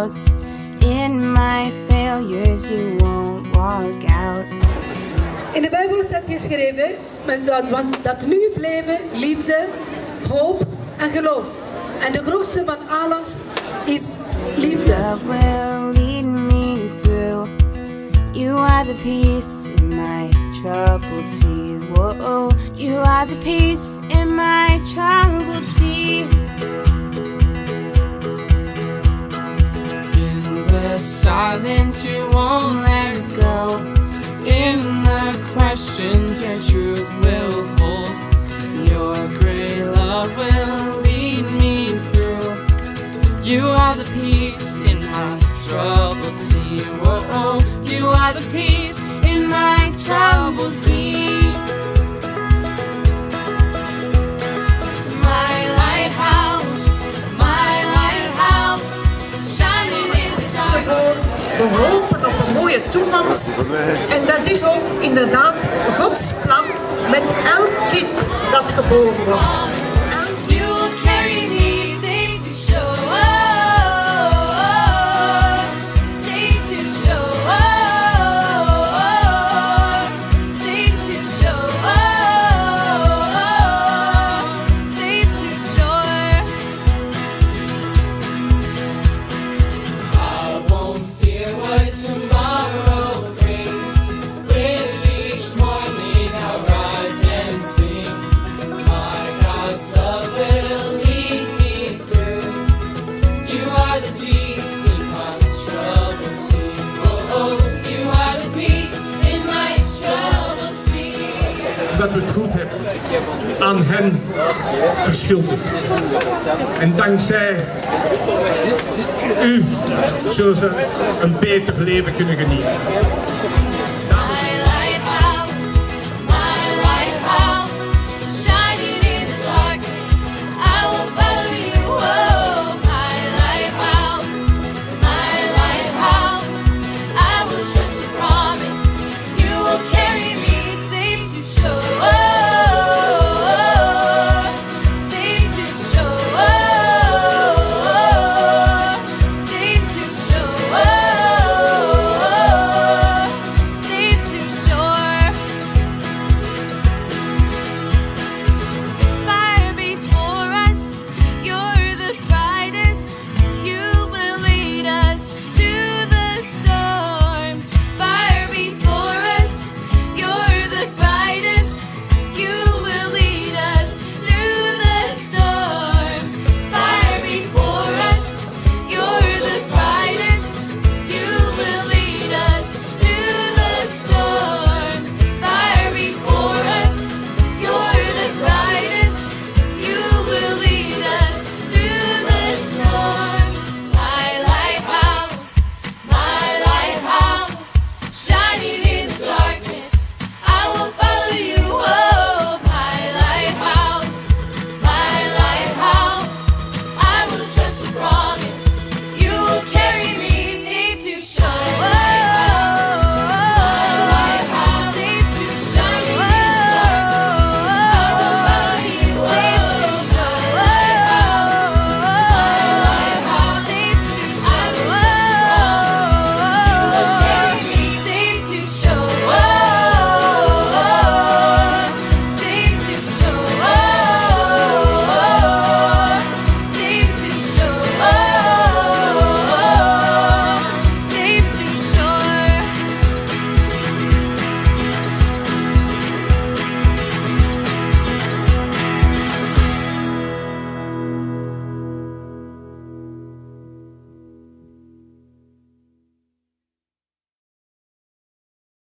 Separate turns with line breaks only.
doubts. In my failures you won't walk out.
In de Bijbel staat geschreven dat nu blijven liefde, hoop en geloof. En de grootste van alles is liefde.
Love will lead me through. You are the peace in my troubled sea. Whoa, you are the peace in my troubled sea. In the silence you won't let go. In the questions your truth will hold. Your great love will lead me through. You are the peace in my troubled sea. Whoa, you are the peace in my troubled sea. My lighthouse, shining in the dark.
We hopen op een mooie toekomst. En dat is ook inderdaad Gods plan met elk kind dat geboren wordt.
You will carry me safe to shore. Safe to shore. Safe to shore. Safe to shore. I won't fear what tomorrow brings. With each morning I'll rise and sing. My God's love will lead me through. You are the peace in my troubled sea. Oh, you are the peace in my troubled sea.
Dat we het goed hebben aan hen verschuldigd. En dankzij u zullen ze een beter leven kunnen genieten.